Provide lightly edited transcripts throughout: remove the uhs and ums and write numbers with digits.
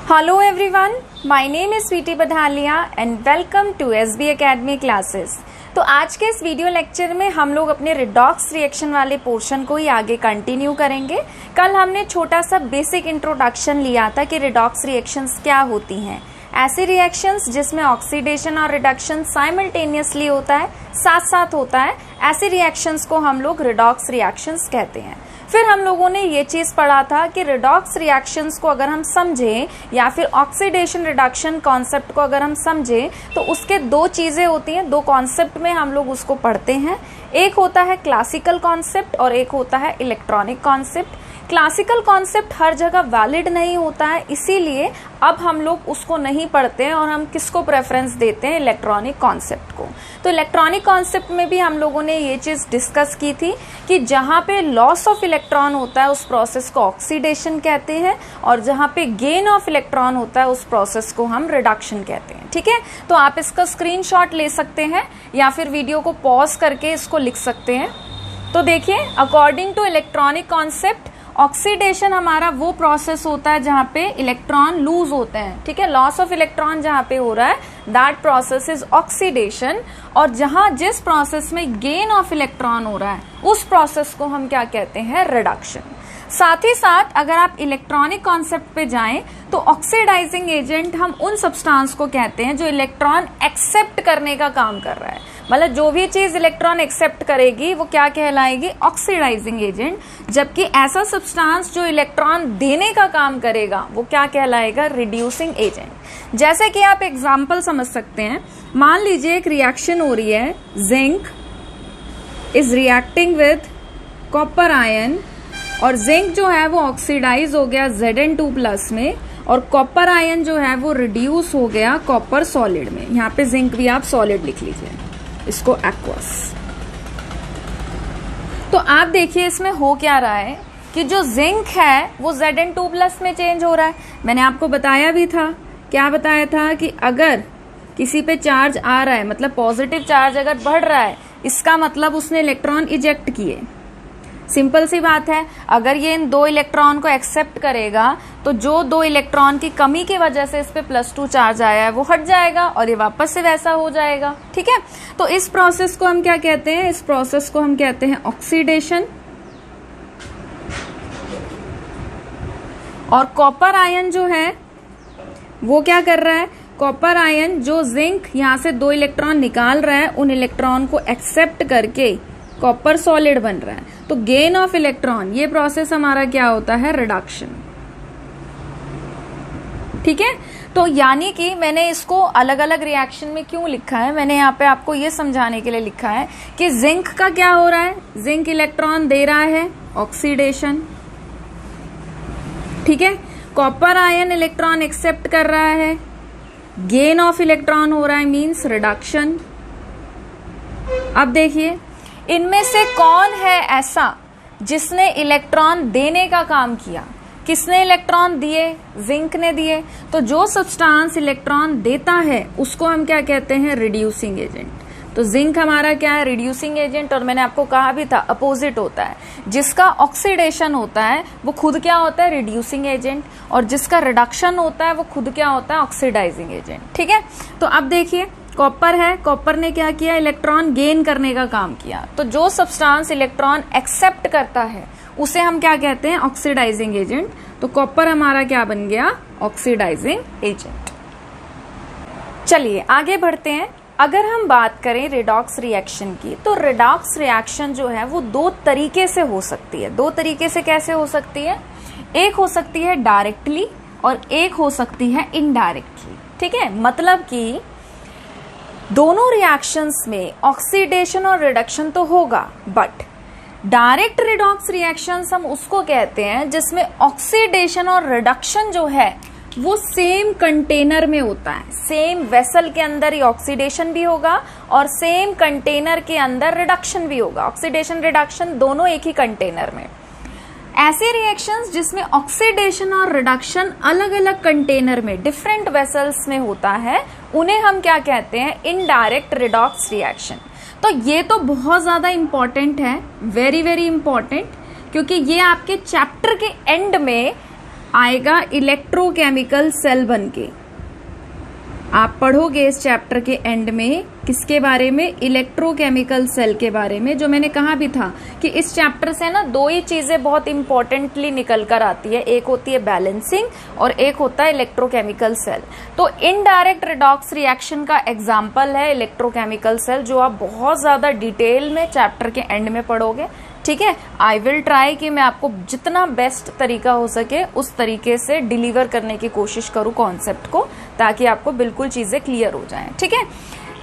Hello everyone, my name is Sweety Badhalia and welcome to SB Academy classes। तो आज के इस video lecture में हम लोग अपने रिडॉक्स रिएक्शन वाले पोर्शन को ही आगे कंटिन्यू करेंगे। कल हमने छोटा सा बेसिक इंट्रोडक्शन लिया था कि रिडॉक्स रिएक्शंस क्या होती हैं। ऐसी रिएक्शंस जिसमें ऑक्सीडेशन और रिडक्शन साइमल्टेनियसली होता है, साथ साथ होता है, ऐसी रिएक्शंस को हम लोग रिडॉक्स रिएक्शंस कहते हैं। फिर हम लोगों ने ये चीज पढ़ा था कि रिडॉक्स रिएक्शंस को अगर हम समझें या फिर ऑक्सीडेशन रिडक्शन कॉन्सेप्ट को अगर हम समझें तो उसके दो चीजें होती हैं, दो कॉन्सेप्ट में हम लोग उसको पढ़ते हैं। एक होता है क्लासिकल कॉन्सेप्ट और एक होता है इलेक्ट्रॉनिक कॉन्सेप्ट। क्लासिकल कॉन्सेप्ट हर जगह वैलिड नहीं होता है, इसीलिए अब हम लोग उसको नहीं पढ़ते हैं और हम किसको प्रेफरेंस देते हैं, इलेक्ट्रॉनिक कॉन्सेप्ट को। तो इलेक्ट्रॉनिक कॉन्सेप्ट में भी हम लोगों ने ये चीज डिस्कस की थी कि जहां पे लॉस ऑफ इलेक्ट्रॉन होता है उस प्रोसेस को ऑक्सीडेशन कहते हैं और जहां पे गेन ऑफ इलेक्ट्रॉन होता है उस प्रोसेस को हम रिडक्शन कहते हैं। ठीक है, तो आप इसका स्क्रीनशॉट ले सकते हैं या फिर वीडियो को पॉज करके इसको लिख सकते हैं। तो देखिए, according to electronic concept oxidation हमारा वो प्रोसेस होता है जहां पे इलेक्ट्रॉन लूज होते हैं। ठीक है, लॉस ऑफ इलेक्ट्रॉन जहां पे हो रहा है दैट प्रोसेस इज ऑक्सीडेशन। और जहां जिस प्रोसेस में गेन ऑफ इलेक्ट्रॉन हो रहा है उस प्रोसेस को हम क्या कहते हैं, रिडक्शन। साथ ही साथ अगर आप इलेक्ट्रॉनिक कॉन्सेप्ट पे जाएं तो ऑक्सीडाइजिंग एजेंट हम उन सब्सटेंस को कहते हैं जो इलेक्ट्रॉन एक्सेप्ट करने का काम कर रहा है। मतलब जो भी चीज इलेक्ट्रॉन एक्सेप्ट करेगी वो क्या कहलाएगी, ऑक्सीडाइजिंग एजेंट। जबकि ऐसा सब्सटेंस जो इलेक्ट्रॉन देने का काम करेगा वो क्या कहलाएगा, रिड्यूसिंग एजेंट। जैसे कि आप एग्जांपल समझ सकते हैं, मान लीजिए एक रिएक्शन हो रही है, zinc is reacting with copper ion और जिंक जो है वो ऑक्सीडाइज हो गया Zn2+ में और कॉपर आयन जो है वो रिड्यूस हो गया कॉपर सॉलिड में। यहाँ पे जिंक भी आप सॉलिड लिख लीजिए, इसको एक्वस। तो आप देखिए इसमें हो क्या रहा है कि जो जिंक है वो Zn2+ में चेंज हो रहा है। मैंने आपको बताया भी था, क्या बताया था कि अगर किसी पे चार्ज आ रहा है, मतलब पॉजिटिव चार्ज अगर बढ़ रहा है, इसका मतलब उसने इलेक्ट्रॉन इजेक्ट किए। सिंपल सी बात है, अगर ये इन दो इलेक्ट्रॉन को एक्सेप्ट करेगा तो जो दो इलेक्ट्रॉन की कमी की वजह से इस पे +2 चार्ज आया है वो हट जाएगा और ये वापस से वैसा हो जाएगा। ठीक है, तो इस प्रोसेस को हम क्या कहते हैं, इस प्रोसेस को हम कहते हैं ऑक्सीडेशन। और कॉपर आयन जो है वो क्या कर रहा है, कॉपर आयन जो जिंक यहां से 2 इलेक्ट्रॉन निकाल रहा है उन इलेक्ट्रॉन को एक्सेप्ट करके कॉपर सॉलिड बन रहा है। तो गेन ऑफ इलेक्ट्रॉन, ये प्रोसेस हमारा क्या होता है, रिडक्शन। ठीक है, तो यानी कि मैंने इसको अलग अलग रिएक्शन में क्यों लिखा है, मैंने यहाँ पे आपको ये समझाने के लिए लिखा है कि जिंक का क्या हो रहा है, जिंक इलेक्ट्रॉन दे रहा है, ऑक्सीडेशन। ठीक है, कॉपर आयन इलेक्ट्रॉन एक्सेप्ट कर रहा है, गेन ऑफ इलेक्ट्रॉन हो रहा है, मींस रिडक्शन। अब देखिए इनमें से कौन है ऐसा जिसने इलेक्ट्रॉन देने का काम किया, किसने इलेक्ट्रॉन दिए, जिंक ने दिए। तो जो सब्सटेंस इलेक्ट्रॉन देता है उसको हम क्या कहते हैं, रिड्यूसिंग एजेंट। तो जिंक हमारा क्या है, रिड्यूसिंग एजेंट। और मैंने आपको कहा भी था अपोजिट होता है, जिसका ऑक्सीडेशन होता है वो खुद क्या होता है, रिड्यूसिंग एजेंट, और जिसका रिडक्शन होता है वो खुद क्या होता है, ऑक्सीडाइजिंग एजेंट। ठीक है, तो अब देखिए कॉपर है, कॉपर ने क्या किया, इलेक्ट्रॉन गेन करने का काम किया। तो जो सब्सटेंस इलेक्ट्रॉन एक्सेप्ट करता है उसे हम क्या कहते हैं, ऑक्सीडाइजिंग एजेंट। तो कॉपर हमारा क्या बन गया, ऑक्सीडाइजिंग एजेंट। चलिए आगे बढ़ते हैं। अगर हम बात करें रिडॉक्स रिएक्शन की, तो रिडॉक्स रिएक्शन जो है वो 2 तरीके से हो सकती है। 2 तरीके से कैसे हो सकती है, एक हो सकती है डायरेक्टली और एक हो सकती है इनडायरेक्टली। ठीक है, मतलब कि दोनों रिएक्शंस में ऑक्सीडेशन और रिडक्शन तो होगा, बट डायरेक्ट रिडॉक्स रिएक्शंस हम उसको कहते हैं जिसमें ऑक्सीडेशन और रिडक्शन जो है वो सेम कंटेनर में होता है। सेम वेसल के अंदर ही ऑक्सीडेशन भी होगा और सेम कंटेनर के अंदर रिडक्शन भी होगा। ऑक्सीडेशन रिडक्शन दोनों एक ही कंटेनर में। ऐसे रिएक्शंस जिसमें ऑक्सीडेशन और रिडक्शन अलग अलग कंटेनर में, डिफरेंट वेसल्स में होता है, उन्हें हम क्या कहते हैं, इनडायरेक्ट रिडॉक्स रिएक्शन। तो ये तो बहुत ज्यादा इंपॉर्टेंट है, वेरी वेरी इंपॉर्टेंट, क्योंकि ये आपके चैप्टर के एंड में आएगा इलेक्ट्रोकेमिकल सेल बनके। आप पढ़ोगे इस चैप्टर के एंड में किसके बारे में, इलेक्ट्रोकेमिकल सेल के बारे में। जो मैंने कहा भी था कि इस चैप्टर से ना दो ही चीजें बहुत इंपॉर्टेंटली निकल कर आती है, एक होती है बैलेंसिंग और एक होता है इलेक्ट्रोकेमिकल सेल। तो इनडायरेक्ट रिडॉक्स रिएक्शन का एग्जाम्पल है इलेक्ट्रोकेमिकल सेल, जो आप बहुत ज्यादा डिटेल में चैप्टर के एंड में पढ़ोगे। ठीक है, आई विल ट्राई कि मैं आपको जितना बेस्ट तरीका हो सके उस तरीके से डिलीवर करने की कोशिश करूं कॉन्सेप्ट को, ताकि आपको बिल्कुल चीजें क्लियर हो जाएं। ठीक है,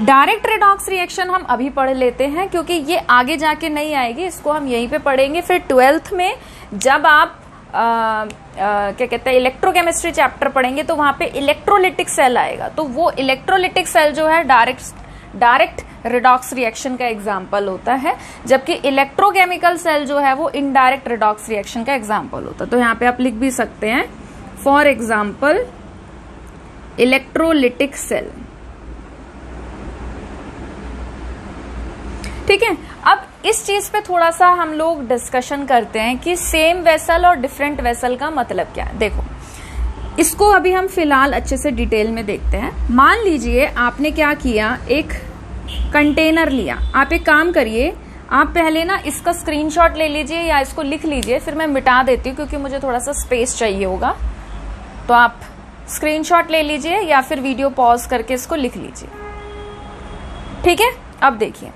डायरेक्ट रिडॉक्स रिएक्शन हम अभी पढ़ लेते हैं, क्योंकि ये आगे जाके नहीं आएगी, इसको हम यहीं पे पढ़ेंगे। फिर 12th में जब आप क्या कहते हैं इलेक्ट्रोकेमिस्ट्री चैप्टर पढ़ेंगे तो वहां पे इलेक्ट्रोलिटिक सेल आएगा। तो वो इलेक्ट्रोलिटिक सेल जो है डायरेक्ट रिडॉक्स रिएक्शन का एग्जाम्पल होता है, जबकि इलेक्ट्रोकेमिकल सेल जो है वो इनडायरेक्ट रिडॉक्स रिएक्शन का एग्जाम्पल होता है। तो यहाँ पे आप लिख भी सकते हैं, फॉर एग्जाम्पल इलेक्ट्रोलिटिक सेल। ठीक है, अब इस चीज पे थोड़ा सा हम लोग डिस्कशन करते हैं कि सेम वेसल और डिफरेंट वेसल का मतलब क्या है। देखो, इसको अभी हम फिलहाल अच्छे से डिटेल में देखते हैं। मान लीजिए आपने क्या किया, एक कंटेनर लिया। आप एक काम करिए, आप पहले ना इसका स्क्रीनशॉट ले लीजिए या इसको लिख लीजिए, फिर मैं मिटा देती हूँ क्योंकि मुझे थोड़ा सा स्पेस चाहिए होगा। तो आप स्क्रीनशॉट ले लीजिए या फिर वीडियो पॉज करके इसको लिख लीजिए। ठीक है, अब देखिए,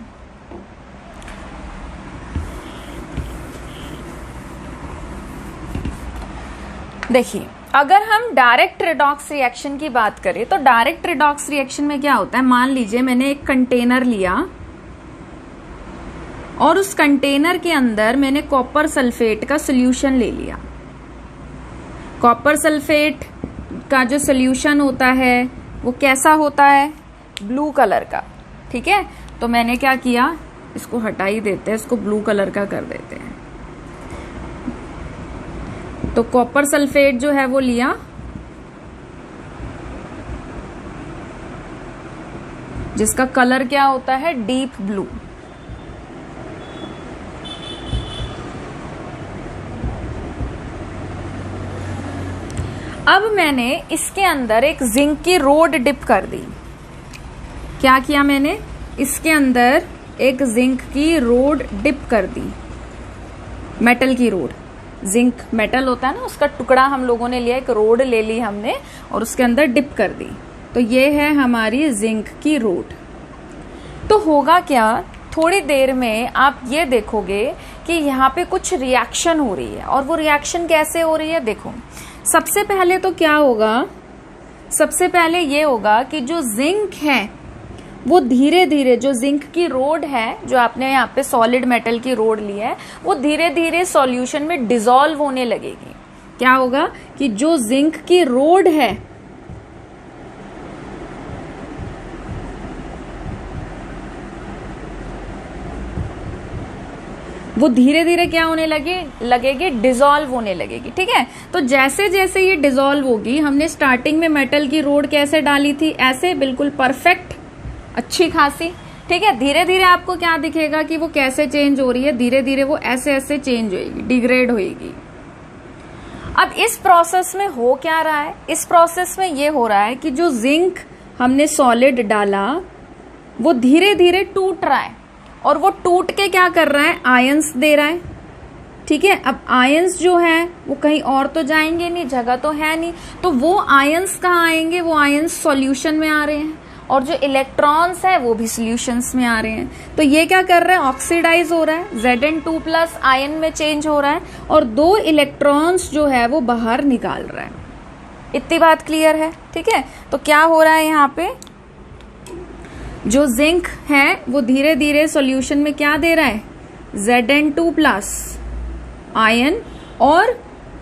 अगर हम डायरेक्ट रिडॉक्स रिएक्शन की बात करें तो डायरेक्ट रिडॉक्स रिएक्शन में क्या होता है, मान लीजिए मैंने एक कंटेनर लिया और उस कंटेनर के अंदर मैंने कॉपर सल्फेट का सोल्यूशन ले लिया। कॉपर सल्फेट का जो सोल्यूशन होता है वो कैसा होता है, ब्लू कलर का। ठीक है, तो मैंने क्या किया, इसको हटा ही देते हैं, इसको ब्लू कलर का कर देते हैं। तो कॉपर सल्फेट जो है वो लिया, जिसका कलर क्या होता है, डीप ब्लू। अब मैंने इसके अंदर एक जिंक की रोड डिप कर दी। क्या किया मैंने, इसके अंदर एक जिंक की रोड डिप कर दी, मेटल की रोड। जिंक मेटल होता है ना, उसका टुकड़ा हम लोगों ने लिया, एक रोड ले ली हमने और उसके अंदर डिप कर दी। तो ये है हमारी जिंक की रोड। तो होगा क्या, थोड़ी देर में आप ये देखोगे कि यहाँ पे कुछ रिएक्शन हो रही है। और वो रिएक्शन कैसे हो रही है, देखो, सबसे पहले तो क्या होगा, सबसे पहले ये होगा कि जो जिंक है वो धीरे धीरे, जो जिंक की रोड है, जो आपने यहाँ पे सॉलिड मेटल की रोड ली है, वो धीरे धीरे सॉल्यूशन में डिसॉल्व होने लगेगी। क्या होगा कि जो जिंक की रोड है वो धीरे धीरे क्या होने लगेगी, डिसॉल्व होने लगेगी। ठीक है, तो जैसे जैसे ये डिसॉल्व होगी, हमने स्टार्टिंग में मेटल की रोड कैसे डाली थी, ऐसे बिल्कुल परफेक्ट, अच्छी खासी। ठीक है, धीरे धीरे आपको क्या दिखेगा कि वो कैसे चेंज हो रही है, धीरे धीरे वो ऐसे ऐसे चेंज होगी, डिग्रेड होगी। अब इस प्रोसेस में हो क्या रहा है, इस प्रोसेस में ये हो रहा है कि जो जिंक हमने सॉलिड डाला वो धीरे धीरे टूट रहा है, और वो टूट के क्या कर रहा है, आयंस दे रहा है। ठीक है, अब आयंस जो है वो कहीं और तो जाएंगे नहीं, जगह तो है नहीं, तो वो आयंस कहाँ आएंगे, वो आयंस सॉल्यूशन में आ रहे हैं, और जो इलेक्ट्रॉन्स है वो भी सॉल्यूशंस में आ रहे हैं। तो ये क्या कर रहा है, ऑक्सीडाइज हो रहा है, Zn2+ आयन में चेंज हो रहा है, और 2 इलेक्ट्रॉन्स जो है वो बाहर निकाल रहा है। इतनी बात क्लियर है। ठीक है, तो क्या हो रहा है, यहाँ पे जो जिंक है वो धीरे धीरे सॉल्यूशन में क्या दे रहा है, Zn2+ आयन, और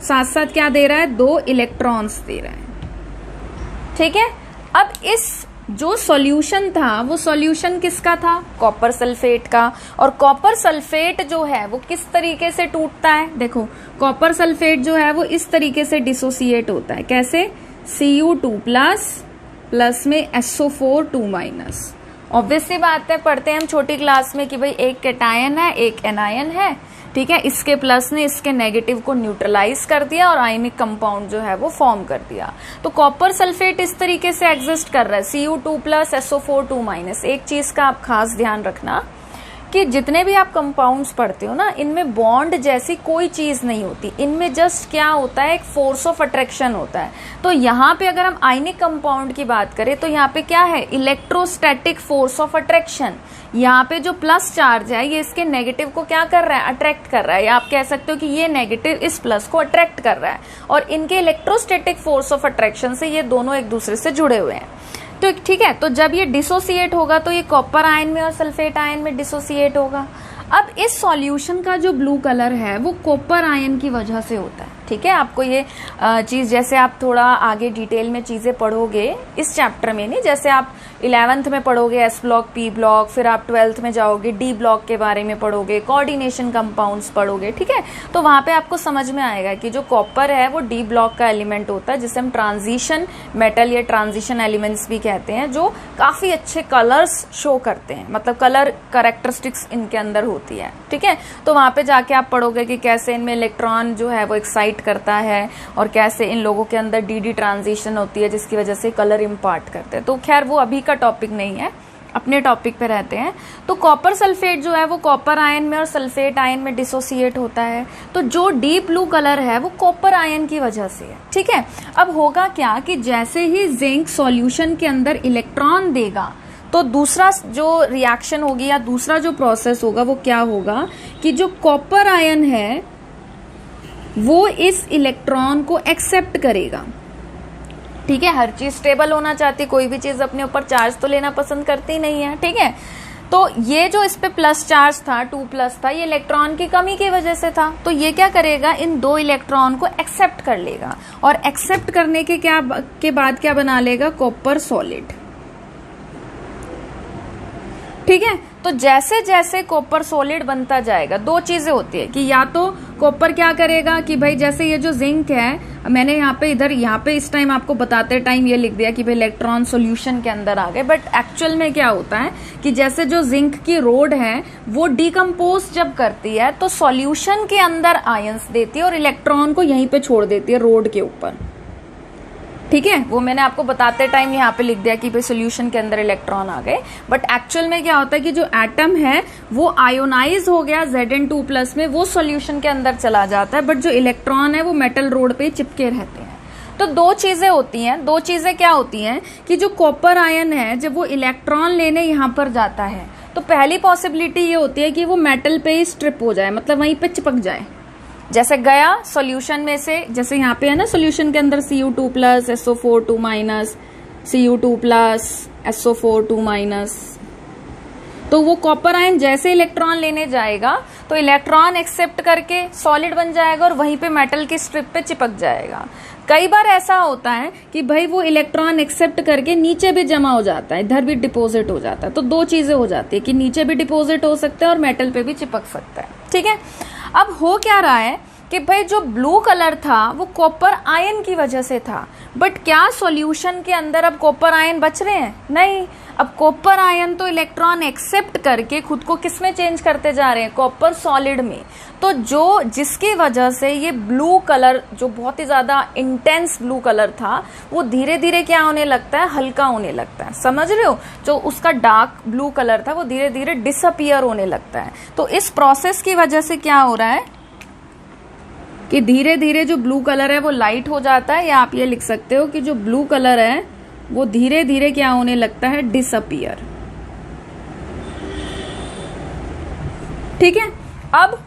साथ साथ क्या दे रहा है, 2 इलेक्ट्रॉन्स दे रहा है। ठीक है, अब इस जो सॉल्यूशन था वो सॉल्यूशन किसका था, कॉपर सल्फेट का। और कॉपर सल्फेट जो है वो किस तरीके से टूटता है, देखो, कॉपर सल्फेट जो है वो इस तरीके से डिसोसिएट होता है। कैसे, Cu2+ प्लस में SO4 2-। ऑब्वियसली बात है, पढ़ते हैं हम छोटी क्लास में कि भाई एक कैटायन है, एक एनायन है, ठीक है, इसके प्लस ने इसके नेगेटिव को न्यूट्रलाइज कर दिया और आयनिक कंपाउंड जो है वो फॉर्म कर दिया। तो कॉपर सल्फेट इस तरीके से एग्जिस्ट कर रहा है, Cu2 प्लस SO4 2 माइनस। एक चीज का आप खास ध्यान रखना कि जितने भी आप कंपाउंड्स पढ़ते हो ना, इनमें बॉन्ड जैसी कोई चीज नहीं होती, इनमें जस्ट क्या होता है, एक फोर्स ऑफ अट्रैक्शन होता है। तो यहाँ पे अगर हम आयनिक कंपाउंड की बात करें तो यहाँ पे क्या है, इलेक्ट्रोस्टैटिक फोर्स ऑफ अट्रैक्शन। यहाँ पे जो प्लस चार्ज है ये इसके नेगेटिव को क्या कर रहा है, अट्रैक्ट कर रहा है, या आप कह सकते हो कि ये नेगेटिव इस प्लस को अट्रैक्ट कर रहा है, और इनके इलेक्ट्रोस्टैटिक फोर्स ऑफ अट्रैक्शन से ये दोनों एक दूसरे से जुड़े हुए हैं। तो ठीक है, तो जब ये डिसोसिएट होगा तो ये कॉपर आयन में और सल्फेट आयन में डिसोसिएट होगा। अब इस सॉल्यूशन का जो ब्लू कलर है वो कॉपर आयन की वजह से होता है। ठीक है, आपको ये चीज जैसे आप थोड़ा आगे डिटेल में चीजें पढ़ोगे इस चैप्टर में, नहीं जैसे आप 11th में पढ़ोगे एस ब्लॉक, पी ब्लॉक, फिर आप 12th में जाओगे डी ब्लॉक के बारे में पढ़ोगे, कोऑर्डिनेशन कंपाउंड्स पढ़ोगे। ठीक है, तो वहां पे आपको समझ में आएगा कि जो कॉपर है वो डी ब्लॉक का एलिमेंट होता है, जिसे हम ट्रांजिशन मेटल या ट्रांजिशन एलिमेंट्स भी कहते हैं, जो काफी अच्छे कलर्स शो करते हैं, मतलब कलर कैरेक्टरिस्टिक्स इनके अंदर होती है। ठीक है, तो वहां पे जाके आप पढ़ोगे कि कैसे इनमें इलेक्ट्रॉन जो है वो एक्साइट करता है और कैसे इन लोगों के अंदर डी ट्रांजिशन होती है जिसकी वजह से कलर इम्पार्ट करते हैं। तो खैर वो अभी का टॉपिक नहीं है, अपने टॉपिक पे रहते हैं। तो कॉपर सल्फेट जो है वो कॉपर आयन में और सल्फेट आयन में डिसोसिएट होता है। तो जो डीप ब्लू कलर है वो कॉपर आयन की वजह से है। ठीक है, अब होगा क्या कि जैसे ही जिंक सॉल्यूशन के अंदर इलेक्ट्रॉन देगा तो दूसरा जो रिएक्शन होगी या दूसरा जो प्रोसेस होगा वो क्या होगा कि जो कॉपर आयन है वो इस इलेक्ट्रॉन को एक्सेप्ट करेगा। ठीक है, हर चीज स्टेबल होना चाहती, कोई भी चीज अपने ऊपर चार्ज तो लेना पसंद करती नहीं है। ठीक है, तो ये जो इस पे प्लस चार्ज था, 2 प्लस था, ये इलेक्ट्रॉन की कमी की वजह से था। तो ये क्या करेगा, इन 2 इलेक्ट्रॉन को एक्सेप्ट कर लेगा और एक्सेप्ट करने के बाद क्या बना लेगा, कॉपर सॉलिड। ठीक है, तो जैसे जैसे कॉपर सॉलिड बनता जाएगा, 2 चीजें होती है कि या तो कॉपर क्या करेगा कि भाई जैसे ये जो जिंक है, मैंने यहाँ पे इस टाइम आपको बताते टाइम ये लिख दिया कि भाई इलेक्ट्रॉन सॉल्यूशन के अंदर आ गए, बट एक्चुअल में क्या होता है कि जैसे जो जिंक की रोड है वो डिकम्पोज जब करती है तो सॉल्यूशन के अंदर आयंस देती है और इलेक्ट्रॉन को यहीं पे छोड़ देती है रोड के ऊपर। ठीक है, वो मैंने आपको बताते टाइम यहाँ पे लिख दिया कि भाई सोल्यूशन के अंदर इलेक्ट्रॉन आ गए, बट एक्चुअल में क्या होता है कि जो एटम है वो आयोनाइज हो गया Zn2 प्लस में, वो सोल्यूशन के अंदर चला जाता है, बट जो इलेक्ट्रॉन है वो मेटल रोड पे चिपके रहते हैं। तो 2 चीजें होती हैं, 2 चीजें क्या होती हैं कि जो कॉपर आयन है जब वो इलेक्ट्रॉन लेने यहाँ पर जाता है तो पहली पॉसिबिलिटी ये होती है कि वो मेटल पे ही स्ट्रिप हो जाए, मतलब वहीं पे चिपक जाए। जैसे गया सॉल्यूशन में से, जैसे यहाँ पे है ना सॉल्यूशन के अंदर Cu2 plus SO4 2 minus, Cu2 plus SO4 2 minus, तो वो कॉपर आयन जैसे इलेक्ट्रॉन लेने जाएगा तो इलेक्ट्रॉन एक्सेप्ट करके सॉलिड बन जाएगा और वहीं पे मेटल की स्ट्रिप पे चिपक जाएगा। कई बार ऐसा होता है कि भाई वो इलेक्ट्रॉन एक्सेप्ट करके नीचे भी जमा हो जाता है, इधर भी डिपोजिट हो जाता है। तो 2 चीजें हो जाती है कि नीचे भी डिपोजिट हो सकता है और मेटल पे भी चिपक सकता है। ठीक है, अब हो क्या रहा है कि भाई जो ब्लू कलर था वो कॉपर आयन की वजह से था, बट क्या सॉल्यूशन के अंदर अब कॉपर आयन बच रहे हैं? नहीं। अब कॉपर आयन तो इलेक्ट्रॉन एक्सेप्ट करके खुद को किस में चेंज करते जा रहे हैं, कॉपर सॉलिड में। तो जो जिसकी वजह से ये ब्लू कलर जो बहुत ही ज्यादा इंटेंस ब्लू कलर था वो धीरे धीरे क्या होने लगता है, हल्का होने लगता है। समझ रहे हो, जो उसका डार्क ब्लू कलर था वो धीरे धीरे डिसअपियर होने लगता है। तो इस प्रोसेस की वजह से क्या हो रहा है कि धीरे धीरे जो ब्लू कलर है वो लाइट हो जाता है, या आप ये लिख सकते हो कि जो ब्लू कलर है वो धीरे धीरे क्या होने लगता है, डिसअपियर। ठीक है, अब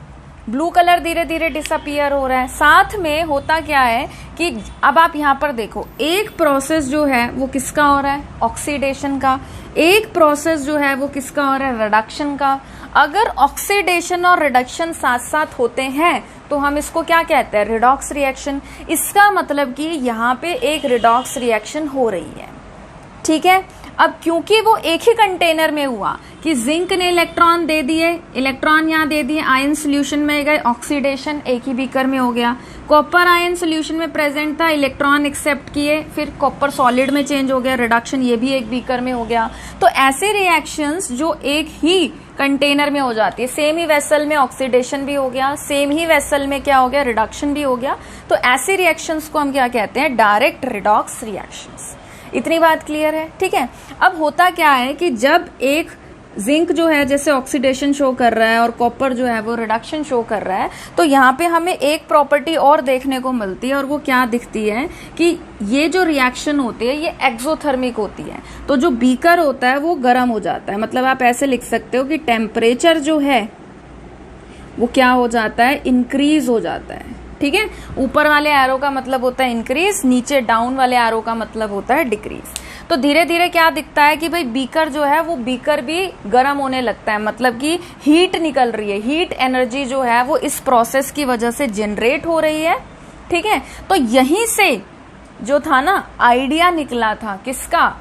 ब्लू कलर धीरे धीरे डिसअपियर हो रहा है। साथ में होता क्या है कि अब आप यहाँ पर देखो, एक प्रोसेस जो है वो किसका हो रहा है, ऑक्सीडेशन का। एक प्रोसेस जो है वो किसका हो रहा है, रिडक्शन का। अगर ऑक्सीडेशन और रिडक्शन साथ साथ होते हैं तो हम इसको क्या कहते हैं, रिडॉक्स रिएक्शन। इसका मतलब कि यहाँ पे एक रिडॉक्स रिएक्शन हो रही है। ठीक है, अब क्योंकि वो एक ही कंटेनर में हुआ कि जिंक ने इलेक्ट्रॉन दे दिए, इलेक्ट्रॉन यहाँ दे दिए, आयन सोल्यूशन में गए, ऑक्सीडेशन एक ही बीकर में हो गया। कॉपर आयन सोल्यूशन में प्रेजेंट था, इलेक्ट्रॉन एक्सेप्ट किए, फिर कॉपर सॉलिड में चेंज हो गया, रिडक्शन ये भी एक बीकर में हो गया। तो ऐसे रिएक्शंस जो एक ही कंटेनर में हो जाती है। सेम ही वेसल में ऑक्सीडेशन भी हो गया, सेम ही वेसल में क्या हो गया, रिडक्शन भी हो गया। तो ऐसे रिएक्शंस को हम क्या कहते हैं, डायरेक्ट रिडॉक्स रिएक्शंस। इतनी बात क्लियर है, ठीक है। अब होता क्या है कि जब एक जिंक जो है जैसे ऑक्सीडेशन शो कर रहा है और कॉपर जो है वो रिडक्शन शो कर रहा है, तो यहाँ पे हमें एक प्रॉपर्टी और देखने को मिलती है, और वो क्या दिखती है कि ये जो रिएक्शन होती है ये एक्सोथर्मिक होती है। तो जो बीकर होता है वो गर्म हो जाता है। मतलब आप ऐसे लिख सकते हो कि टेम्परेचर जो है वो क्या हो जाता है, इंक्रीज हो जाता है, ठीक है। ऊपर वाले एरो का मतलब होता है इंक्रीज, नीचे डाउन वाले एरो का मतलब होता है डिक्रीज। तो धीरे धीरे क्या दिखता है कि भाई बीकर जो है वो बीकर भी गर्म होने लगता है, मतलब कि हीट निकल रही है, हीट एनर्जी जो है वो इस प्रोसेस की वजह से जनरेट हो रही है, ठीक है। तो यहीं से जो था ना आइडिया निकला था किसका,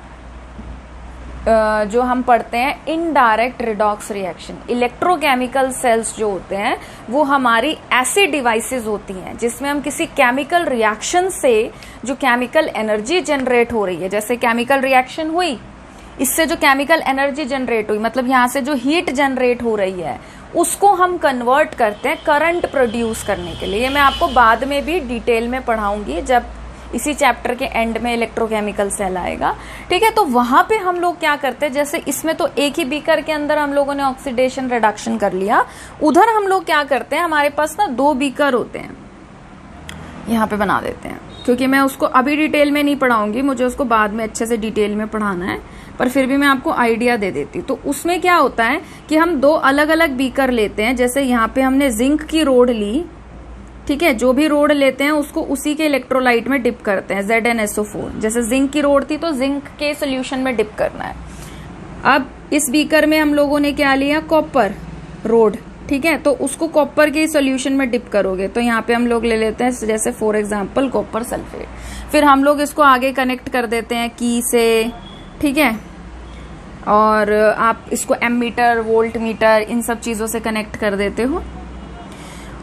जो हम पढ़ते हैं indirect redox reaction. Electrochemical cells जो होते हैं वो हमारी ऐसी डिवाइसेस होती हैं जिसमें हम किसी केमिकल रिएक्शन से जो केमिकल एनर्जी जनरेट हो रही है, जैसे केमिकल रिएक्शन हुई, इससे जो केमिकल एनर्जी जनरेट हुई, मतलब यहाँ से जो हीट जनरेट हो रही है उसको हम कन्वर्ट करते हैं करंट प्रोड्यूस करने के लिए। ये मैं आपको बाद में भी डिटेल में पढ़ाऊंगी जब इसी चैप्टर के एंड में इलेक्ट्रोकेमिकल सेल आएगा, ठीक है। तो वहां पे हम लोग क्या करते हैं, जैसे इसमें तो एक ही बीकर के अंदर हम लोगों ने ऑक्सीडेशन रिडक्शन कर लिया, उधर हम लोग क्या करते हैं, हमारे पास ना 2 बीकर होते हैं, यहाँ पे बना देते हैं, क्योंकि मैं उसको अभी डिटेल में नहीं पढ़ाऊंगी, मुझे उसको बाद में अच्छे से डिटेल में पढ़ाना है, पर फिर भी मैं आपको आइडिया दे देती हूँ। तो उसमें क्या होता है कि हम 2 अलग अलग बीकर लेते हैं। जैसे यहाँ पे हमने जिंक की रोड ली, ठीक है, जो भी रोड लेते हैं उसको उसी के इलेक्ट्रोलाइट में डिप करते हैं, ZnSO4। जैसे जिंक की रोड थी तो जिंक के सोल्यूशन में डिप करना है। अब इस बीकर में हम लोगों ने क्या लिया, कॉपर रोड, ठीक है, तो उसको कॉपर के सोल्यूशन में डिप करोगे तो यहाँ पे हम लोग ले लेते हैं जैसे फॉर एग्जांपल कॉपर सल्फेट। फिर हम लोग इसको आगे कनेक्ट कर देते हैं की से, ठीक है, और आप इसको एमीटर, वोल्ट मीटर, इन सब चीजों से कनेक्ट कर देते हो।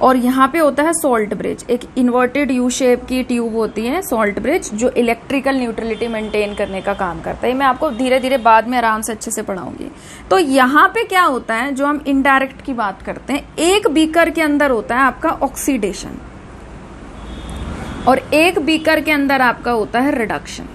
और यहाँ पे होता है सॉल्ट ब्रिज, एक इन्वर्टेड यू शेप की ट्यूब होती है सॉल्ट ब्रिज, जो इलेक्ट्रिकल न्यूट्रलिटी मेंटेन करने का काम करता है। मैं आपको धीरे धीरे बाद में आराम से अच्छे से पढ़ाऊंगी। तो यहाँ पे क्या होता है, जो हम इनडायरेक्ट की बात करते हैं, एक बीकर के अंदर होता है आपका ऑक्सीडेशन और एक बीकर के अंदर आपका होता है रिडक्शन,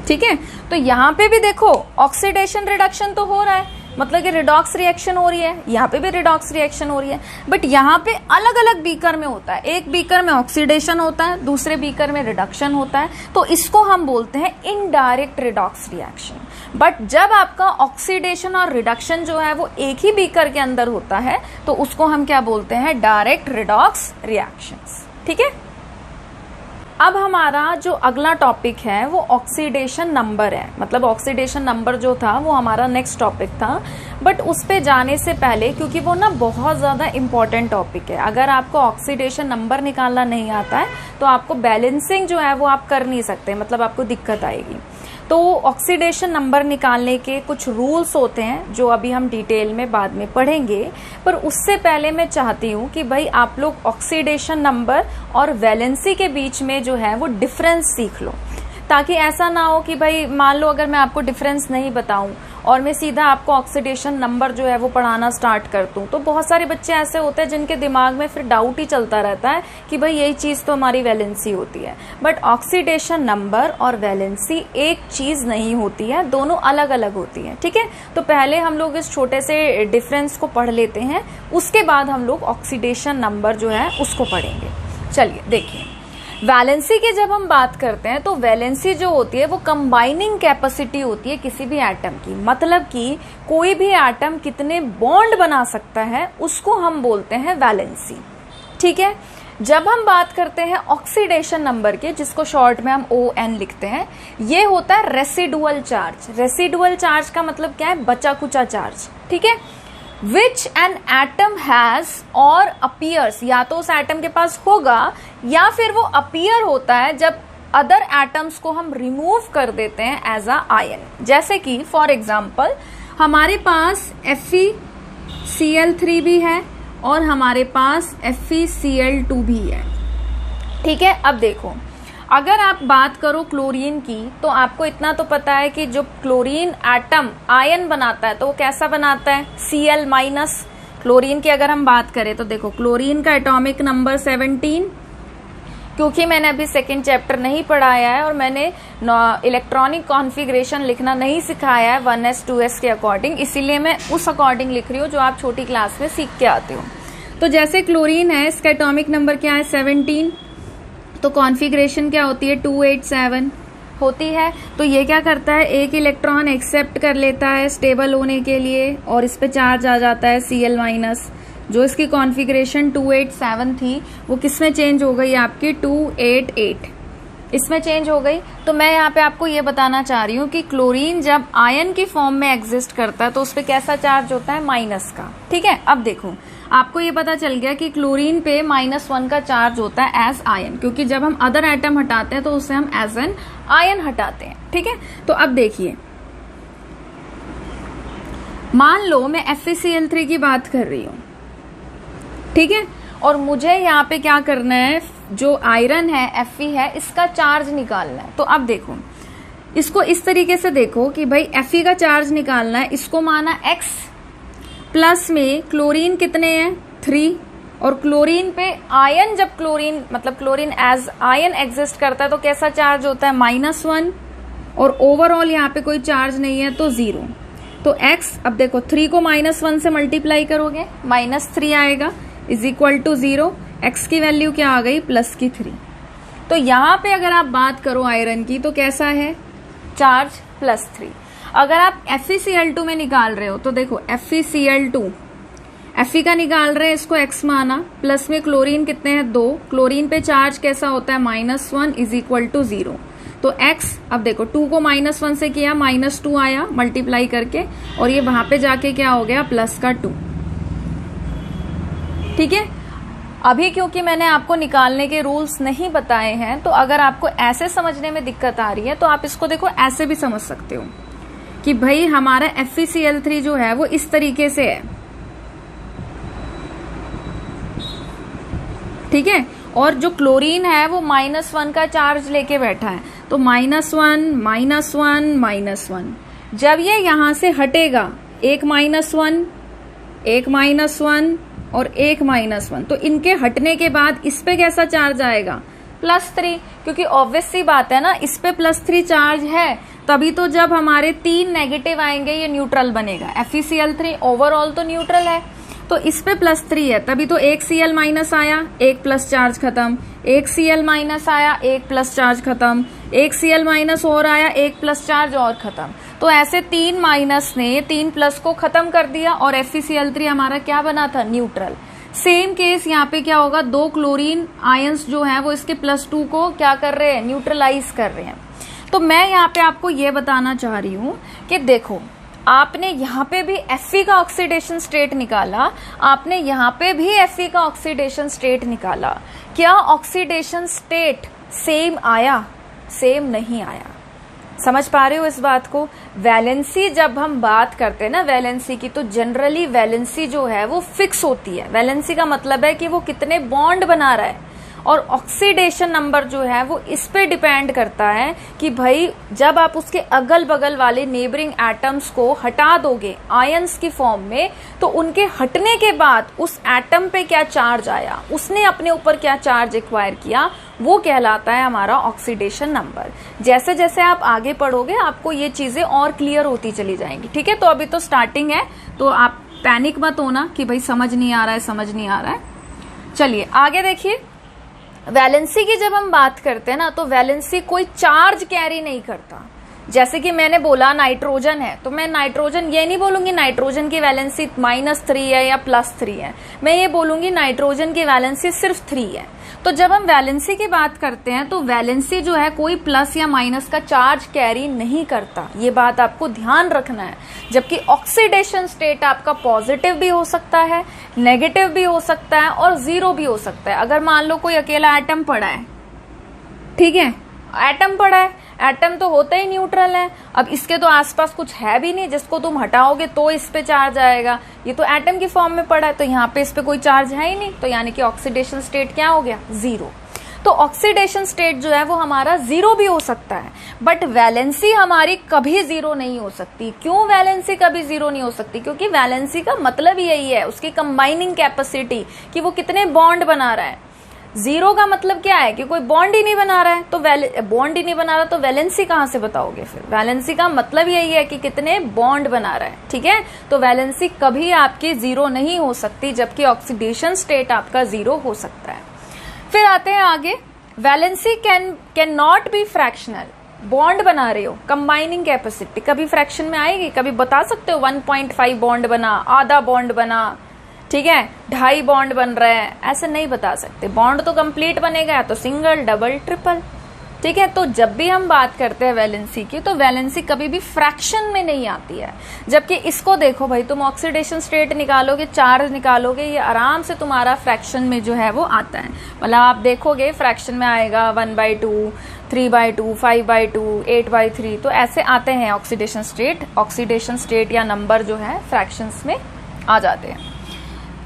ठीक है। तो यहाँ पे भी देखो ऑक्सीडेशन रिडक्शन तो हो रहा है, मतलब कि रिडॉक्स रिएक्शन हो रही है, यहाँ पे भी रिडॉक्स रिएक्शन हो रही है, बट यहाँ पे अलग अलग बीकर में होता है। एक बीकर में ऑक्सीडेशन होता है, दूसरे बीकर में रिडक्शन होता है, तो इसको हम बोलते हैं इनडायरेक्ट रिडॉक्स रिएक्शन। बट जब आपका ऑक्सीडेशन और रिडक्शन जो है वो एक ही बीकर के अंदर होता है तो उसको हम क्या बोलते हैं, डायरेक्ट रिडॉक्स रिएक्शंस, ठीक है। अब हमारा जो अगला टॉपिक है वो ऑक्सीडेशन नंबर है, मतलब ऑक्सीडेशन नंबर जो था वो हमारा नेक्स्ट टॉपिक था, बट उस पे जाने से पहले, क्योंकि वो ना बहुत ज़्यादा इम्पोर्टेंट टॉपिक है, अगर आपको ऑक्सीडेशन नंबर निकालना नहीं आता है तो आपको बैलेंसिंग जो है वो आप कर नहीं सकते, मतलब आपको दिक्कत आएगी। तो ऑक्सीडेशन नंबर निकालने के कुछ रूल्स होते हैं जो अभी हम डिटेल में बाद में पढ़ेंगे, पर उससे पहले मैं चाहती हूँ कि भाई आप लोग ऑक्सीडेशन नंबर और वैलेंसी के बीच में जो है वो डिफरेंस सीख लो, ताकि ऐसा ना हो कि भाई मान लो अगर मैं आपको डिफरेंस नहीं बताऊं और मैं सीधा आपको ऑक्सीडेशन नंबर जो है वो पढ़ाना स्टार्ट कर दूं, तो बहुत सारे बच्चे ऐसे होते हैं जिनके दिमाग में फिर डाउट ही चलता रहता है कि भाई यही चीज तो हमारी वैलेंसी होती है। बट ऑक्सीडेशन नंबर और वैलेंसी एक चीज नहीं होती है, दोनों अलग अलग होती है, ठीक है। तो पहले हम लोग इस छोटे से डिफरेंस को पढ़ लेते हैं, उसके बाद हम लोग ऑक्सीडेशन नंबर जो है उसको पढ़ेंगे। चलिए देखिए, वैलेंसी की जब हम बात करते हैं तो वैलेंसी जो होती है वो कंबाइनिंग कैपेसिटी होती है किसी भी एटम की, मतलब कि कोई भी एटम कितने बॉन्ड बना सकता है उसको हम बोलते हैं वैलेंसी, ठीक है। जब हम बात करते हैं ऑक्सीडेशन नंबर के, जिसको शॉर्ट में हम ON लिखते हैं, ये होता है रेसिडुअल चार्ज। रेसिडुअल चार्ज का मतलब क्या है, बचा कुचा चार्ज, ठीक है। विच एन एटम हैज और अपीयर्स, या तो उस एटम के पास होगा या फिर वो अपीयर होता है जब अदर एटम्स को हम रिमूव कर देते हैं एज अ आयन। जैसे कि फॉर एग्जाम्पल हमारे पास FeCl3 भी है और हमारे पास FeCl2 भी है, ठीक है। अब देखो, अगर आप बात करो क्लोरीन की, तो आपको इतना तो पता है कि जो क्लोरीन एटम आयन बनाता है तो वो कैसा बनाता है, Cl-। क्लोरीन की अगर हम बात करें तो देखो क्लोरीन का एटॉमिक नंबर 17, क्योंकि मैंने अभी सेकेंड चैप्टर नहीं पढ़ाया है और मैंने इलेक्ट्रॉनिक कॉन्फ़िगरेशन लिखना नहीं सिखाया है 1s 2s के अकॉर्डिंग, इसीलिए मैं उस अकॉर्डिंग लिख रही हूँ जो आप छोटी क्लास में सीख के आते हो। तो जैसे क्लोरीन है, इसका एटॉमिक नंबर क्या है 17, तो कॉन्फ़िगरेशन क्या होती है 287 होती है। तो ये क्या करता है, एक इलेक्ट्रॉन एक्सेप्ट कर लेता है स्टेबल होने के लिए और इस पे चार्ज आ जाता है Cl-। जो इसकी कॉन्फ़िगरेशन 287 थी वो किस में चेंज हो गई, आपकी 288 इसमें चेंज हो गई। तो मैं यहाँ पे आपको ये बताना चाह रही हूँ कि क्लोरीन जब आयन की फॉर्म में एग्जिस्ट करता है तो उस पर कैसा चार्ज होता है, माइनस का। ठीक है, अब देखो आपको ये पता चल गया कि क्लोरीन पे -1 का चार्ज होता है एज आयन, क्योंकि जब हम अदर एटम हटाते हैं तो उसे हम एज एन आयन हटाते हैं। ठीक है, तो अब देखिए, मान लो मैं FeCl3 की बात कर रही हूँ, ठीक है, और मुझे यहाँ पे क्या करना है, जो आयरन है Fe है इसका चार्ज निकालना है। तो अब देखो इसको इस तरीके से देखो कि भाई Fe का चार्ज निकालना है, इसको माना x, प्लस में क्लोरीन कितने हैं 3, और क्लोरीन पे आयन, जब क्लोरीन मतलब क्लोरीन एज आयन एग्जिस्ट करता है तो कैसा चार्ज होता है -1, और ओवरऑल यहाँ पे कोई चार्ज नहीं है तो 0। तो x, अब देखो 3 को -1 से मल्टीप्लाई करोगे -3 आएगा इज इक्वल टू 0, x की वैल्यू क्या आ गई +3। तो यहाँ पे अगर आप बात करो आयरन की तो कैसा है, चार्ज +3। अगर आप FeCl2 में निकाल रहे हो तो देखो FeCl2, Fe का निकाल रहे हैं, इसको x माना, प्लस में क्लोरीन कितने हैं 2, क्लोरीन पे चार्ज कैसा होता है -1 इज इक्वल टू 0। तो x, अब देखो 2 को -1 से किया -2 आया मल्टीप्लाई करके, और ये वहां पे जाके क्या हो गया +2। ठीक है, अभी क्योंकि मैंने आपको निकालने के रूल्स नहीं बताए हैं, तो अगर आपको ऐसे समझने में दिक्कत आ रही है तो आप इसको देखो ऐसे भी समझ सकते हो कि भाई हमारा FeCl3 जो है वो इस तरीके से है। ठीक है, और जो क्लोरीन है वो -1 का चार्ज लेके बैठा है, तो -1 -1 जब ये यहां से हटेगा, एक -1 एक -1 और एक -1, तो इनके हटने के बाद इस पे कैसा चार्ज आएगा +3, क्योंकि ऑब्वियस सी बात है ना, इस पे +3 चार्ज है, तभी तो जब हमारे 3 नेगेटिव आएंगे ये न्यूट्रल बनेगा। FeCl3 ओवरऑल तो न्यूट्रल है, तो इस पे +3 है, तभी तो एक Cl- आया, एक प्लस चार्ज खत्म, एक Cl- आया, एक प्लस चार्ज खत्म, एक Cl- और आया, एक प्लस चार्ज और खत्म। तो ऐसे 3 माइनस ने 3 प्लस को खत्म कर दिया और FeCl3 हमारा क्या बना था, न्यूट्रल। सेम केस यहाँ पे क्या होगा, 2 क्लोरीन आयंस जो हैं वो इसके +2 को क्या कर रहे हैं, न्यूट्रलाइज कर रहे हैं। तो मैं यहाँ पे आपको ये बताना चाह रही हूँ कि देखो आपने यहाँ पे भी Fe का ऑक्सीडेशन स्टेट निकाला, आपने यहाँ पे भी Fe का ऑक्सीडेशन स्टेट निकाला, क्या ऑक्सीडेशन स्टेट सेम आया, सेम नहीं आया। समझ पा रहे हो इस बात को। वैलेंसी जब हम बात करते हैं ना वैलेंसी की, तो जनरली वैलेंसी जो है वो फिक्स होती है। वैलेंसी का मतलब है कि वो कितने बॉन्ड बना रहा है, और ऑक्सीडेशन नंबर जो है वो इस पे डिपेंड करता है कि भाई जब आप उसके अगल बगल वाले नेबरिंग एटम्स को हटा दोगे आयंस की फॉर्म में, तो उनके हटने के बाद उस एटम पे क्या चार्ज आया, उसने अपने ऊपर क्या चार्ज एक्वायर किया, वो कहलाता है हमारा ऑक्सीडेशन नंबर। जैसे जैसे आप आगे पढ़ोगे आपको ये चीजें और क्लियर होती चली जाएंगी। ठीक है, तो अभी तो स्टार्टिंग है, तो आप पैनिक मत होना कि भाई समझ नहीं आ रहा है, समझ नहीं आ रहा है। चलिए आगे देखिए, वैलेंसी की जब हम बात करते हैं ना, तो वैलेंसी कोई चार्ज कैरी नहीं करता। जैसे कि मैंने बोला नाइट्रोजन है, तो मैं नाइट्रोजन ये नहीं बोलूंगी नाइट्रोजन की वैलेंसी -3 है या +3 है, मैं ये बोलूंगी नाइट्रोजन की वैलेंसी सिर्फ 3 है। तो जब हम वैलेंसी की बात करते हैं तो वैलेंसी जो है कोई प्लस या माइनस का चार्ज कैरी नहीं करता, ये बात आपको ध्यान रखना है। जबकि ऑक्सीडेशन स्टेट आपका पॉजिटिव भी हो सकता है, नेगेटिव भी हो सकता है और 0 भी हो सकता है। अगर मान लो कोई अकेला एटम पड़ा है, ठीक है, एटम पड़ा है, एटम तो होता ही न्यूट्रल है, अब इसके तो आसपास कुछ है भी नहीं जिसको तुम हटाओगे तो इस पे चार्ज आएगा, ये तो एटम की फॉर्म में पड़ा है, तो यहाँ पे इस पे कोई चार्ज है ही नहीं, तो यानी कि ऑक्सीडेशन स्टेट क्या हो गया, 0। तो ऑक्सीडेशन स्टेट जो है वो हमारा जीरो भी हो सकता है, बट वैलेंसी हमारी कभी जीरो नहीं हो सकती। क्यों वैलेंसी कभी जीरो नहीं हो सकती? क्योंकि वैलेंसी का मतलब यही है, उसकी कंबाइनिंग कैपेसिटी, कि वो कितने बॉन्ड बना रहा है। जीरो का मतलब क्या है? कि कोई बॉन्ड ही नहीं बना रहा है, तो बॉन्ड ही नहीं बना रहा तो वैलेंसी कहां से बताओगे? फिर वैलेंसी का मतलब यही है कि कितने बॉन्ड बना रहा है, ठीक है। तो वैलेंसी कभी आपकी जीरो नहीं हो सकती, जबकि ऑक्सीडेशन स्टेट आपका जीरो हो सकता है। फिर आते हैं आगे, valency can not be fractional. Bond बना रहे हो, कंबाइनिंग कैपेसिटी कभी फ्रैक्शन में आएगी? कभी बता सकते हो 1.5 बॉन्ड बना, आधा बॉन्ड बना, ठीक है, 2.5 बॉन्ड बन रहा है, ऐसे नहीं बता सकते। बॉन्ड तो कंप्लीट बनेगा, तो सिंगल, डबल, ट्रिपल, ठीक है। तो जब भी हम बात करते हैं वैलेंसी की, तो वैलेंसी कभी भी फ्रैक्शन में नहीं आती है। जबकि इसको देखो भाई, तुम ऑक्सीडेशन स्टेट निकालोगे, चार्ज निकालोगे, ये आराम से तुम्हारा फ्रैक्शन में जो है वो आता है। मतलब आप देखोगे फ्रैक्शन में आएगा 1/2, 3/2, 5/2, 8/3, तो ऐसे आते हैं ऑक्सीडेशन स्टेट या नंबर जो है फ्रैक्शंस में आ जाते हैं।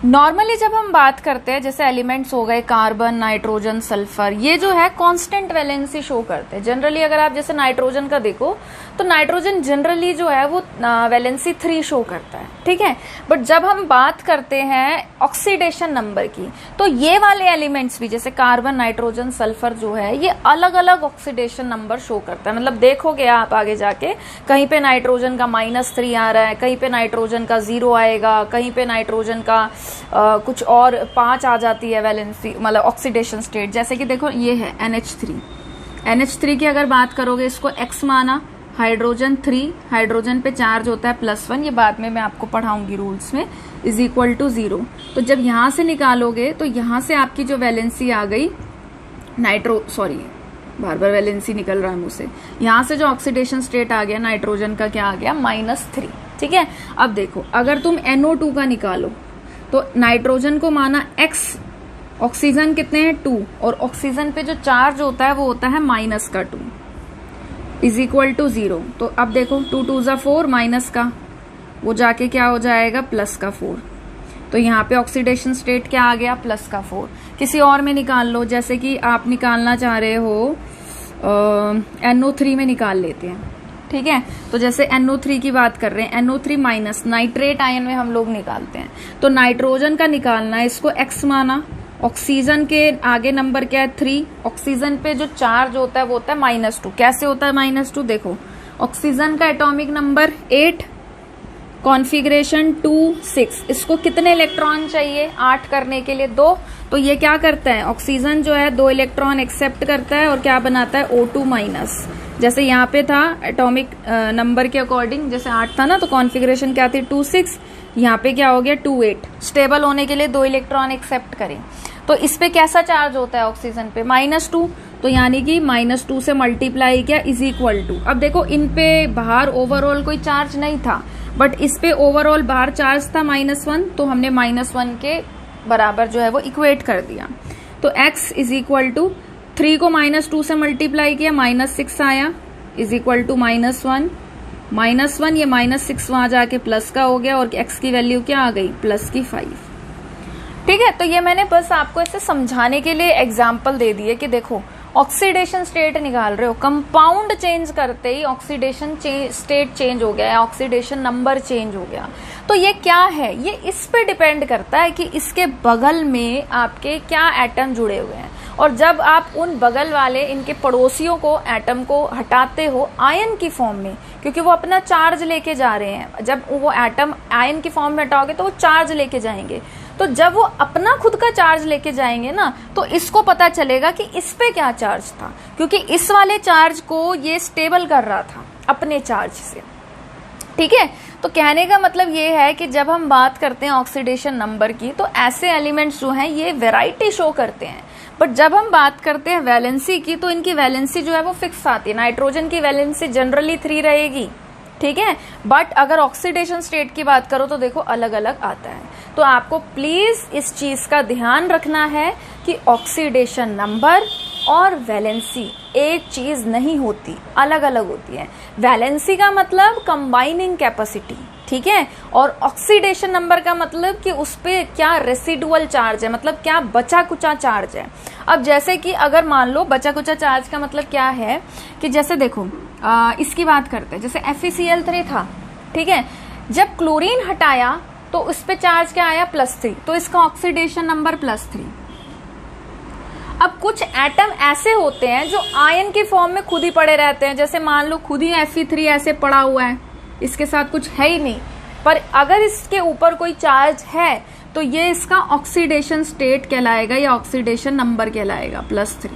नॉर्मली जब हम बात करते हैं, जैसे एलिमेंट्स हो गए कार्बन, नाइट्रोजन, सल्फर, ये जो है कांस्टेंट वैलेंसी शो करते हैं। जनरली अगर आप जैसे नाइट्रोजन का देखो, तो नाइट्रोजन जनरली जो है वो वैलेंसी 3 शो करता है, ठीक है। बट जब हम बात करते हैं ऑक्सीडेशन नंबर की, तो ये वाले एलिमेंट्स भी जैसे कार्बन, नाइट्रोजन, सल्फर जो है, ये अलग अलग ऑक्सीडेशन नंबर शो करता है। मतलब देखोगे आप आगे जाके, कहीं पे नाइट्रोजन का -3 आ रहा है, कहीं पे नाइट्रोजन का 0 आएगा, कहीं पे नाइट्रोजन का कुछ और 5 आ जाती है वैलेंसी, मतलब ऑक्सीडेशन स्टेट। जैसे कि देखो ये है NH3 की अगर बात करोगे, इसको X माना, हाइड्रोजन 3, हाइड्रोजन पे चार्ज होता है +1, ये बाद में मैं आपको पढ़ाऊंगी रूल्स में, = 0। तो जब यहां से निकालोगे, तो यहां से आपकी जो वैलेंसी आ गई बार बार वैलेंसी निकल रहा है मुझ से, यहां से जो ऑक्सीडेशन स्टेट आ गया नाइट्रोजन का, क्या आ गया? -3, ठीक है। अब देखो, अगर तुम NO2 का निकालो, तो नाइट्रोजन को माना X, ऑक्सीजन कितने हैं? 2, और ऑक्सीजन पे जो चार्ज होता है वो होता है -2, = 0। तो अब देखो 2 2 = 4, माइनस का वो जाके क्या हो जाएगा? +4। तो यहाँ पे ऑक्सीडेशन स्टेट क्या आ गया? +4। किसी और में निकाल लो, जैसे कि आप निकालना चाह रहे हो NO3 में निकाल लेते हैं, ठीक है। तो जैसे NO3 की बात कर रहे हैं, NO3- नाइट्रेट आयन में हम लोग निकालते हैं। तो नाइट्रोजन का निकालना है, इसको X माना, ऑक्सीजन के आगे नंबर क्या है? 3, ऑक्सीजन पे जो चार्ज होता है वो होता है -2। कैसे होता है -2? देखो, ऑक्सीजन का एटॉमिक नंबर 8, कॉन्फ़िगरेशन 2, 6, इसको कितने इलेक्ट्रॉन चाहिए 8 करने के लिए? 2। तो ये क्या करता है? ऑक्सीजन जो है 2 इलेक्ट्रॉन एक्सेप्ट करता है और क्या बनाता है? O2-। जैसे यहाँ पे था एटॉमिक नंबर के अकॉर्डिंग, जैसे 8 था ना, तो कॉन्फ़िगरेशन क्या थी? 2, 6, यहाँ पे क्या हो गया? 2, 8। स्टेबल होने के लिए 2 इलेक्ट्रॉन एक्सेप्ट करें, तो इस पे कैसा चार्ज होता है ऑक्सीजन पे? -2। तो यानी कि -2 से मल्टीप्लाई किया = अब देखो, इन पे बाहर ओवरऑल कोई चार्ज नहीं था, बट इस पे ओवरऑल बाहर चार्ज था -1, तो हमने -1 के बराबर जो है वो इक्वेट कर दिया। तो X = 3 को -2 से मल्टीप्लाई किया, -6 आया, = -1, ये -6 वहां जाके प्लस का हो गया, और X की वैल्यू क्या आ गई? +5, ठीक है। तो ये मैंने बस आपको ऐसे समझाने के लिए एग्जाम्पल दे दिए कि देखो, ऑक्सीडेशन स्टेट निकाल रहे हो, कंपाउंड चेंज करते ही ऑक्सीडेशन स्टेट चेंज हो गया है, ऑक्सीडेशन नंबर चेंज हो गया। तो ये क्या है? ये इस पे डिपेंड करता है कि इसके बगल में आपके क्या एटम जुड़े हुए हैं, और जब आप उन बगल वाले इनके पड़ोसियों को, एटम को हटाते हो आयन की फॉर्म में, क्योंकि वो अपना चार्ज लेके जा रहे हैं, जब वो एटम आयन की फॉर्म में हटाओगे तो वो चार्ज लेके जाएंगे। तो जब वो अपना खुद का चार्ज लेके जाएंगे ना, तो इसको पता चलेगा कि इस पे क्या चार्ज था, क्योंकि इस वाले चार्ज को ये स्टेबल कर रहा था अपने चार्ज से, ठीक है। तो कहने का मतलब ये है कि जब हम बात करते हैं ऑक्सीडेशन नंबर की, तो ऐसे एलिमेंट्स जो हैं ये वैरायटी शो करते हैं। बट जब हम बात करते हैं वैलेंसी की, तो इनकी वैलेंसी जो है वो फिक्स आती है। नाइट्रोजन की वैलेंसी जनरली 3 रहेगी, ठीक है। बट अगर ऑक्सीडेशन स्टेट की बात करो तो देखो अलग अलग आता है। तो आपको प्लीज इस चीज का ध्यान रखना है कि ऑक्सीडेशन नंबर और वैलेंसी एक चीज नहीं होती, अलग अलग होती है। वैलेंसी का मतलब कंबाइनिंग कैपेसिटी, ठीक है, और ऑक्सीडेशन नंबर का मतलब कि उस पे क्या रेसिडुअल चार्ज है, मतलब क्या बचा कुचा चार्ज है। अब जैसे कि अगर मान लो बचा कुचा चार्ज का मतलब क्या है कि जैसे देखो इसकी बात करते हैं, जैसे FeCl3 था, ठीक है, जब क्लोरीन हटाया तो उस पे चार्ज क्या आया +3, तो इसका ऑक्सीडेशन नंबर +3। अब कुछ एटम ऐसे होते हैं जो आयन के फॉर्म में खुद ही पड़े रहते हैं, जैसे मान लो खुद ही Fe3 ऐसे पड़ा हुआ है, इसके साथ कुछ है ही नहीं, पर अगर इसके ऊपर कोई चार्ज है तो ये इसका ऑक्सीडेशन स्टेट कहलाएगा या ऑक्सीडेशन नंबर कहलाएगा +3।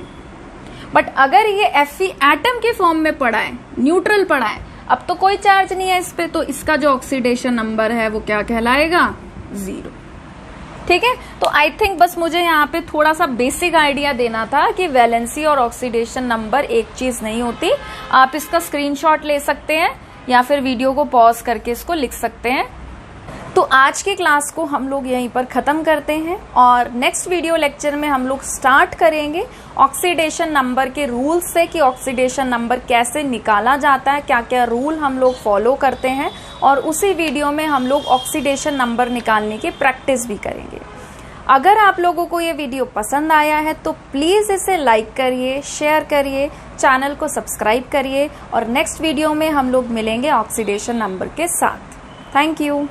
बट अगर ये Fe एटम के फॉर्म में पड़ा है, न्यूट्रल पड़ा है, अब तो कोई चार्ज नहीं है इस पे, तो इसका जो ऑक्सीडेशन नंबर है वो क्या कहलाएगा, 0। ठीक है, तो आई थिंक बस मुझे यहाँ पे थोड़ा सा बेसिक आइडिया देना था कि वैलेंसी और ऑक्सीडेशन नंबर एक चीज नहीं होती। आप इसका स्क्रीनशॉट ले सकते हैं या फिर वीडियो को पॉज करके इसको लिख सकते हैं। तो आज की क्लास को हम लोग यहीं पर ख़त्म करते हैं और नेक्स्ट वीडियो लेक्चर में हम लोग स्टार्ट करेंगे ऑक्सीडेशन नंबर के रूल से कि ऑक्सीडेशन नंबर कैसे निकाला जाता है, क्या क्या रूल हम लोग फॉलो करते हैं, और उसी वीडियो में हम लोग ऑक्सीडेशन नंबर निकालने की प्रैक्टिस भी करेंगे। अगर आप लोगों को ये वीडियो पसंद आया है तो प्लीज़ इसे लाइक करिए, शेयर करिए, चैनल को सब्सक्राइब करिए और नेक्स्ट वीडियो में हम लोग मिलेंगे ऑक्सीडेशन नंबर के साथ। Thank you.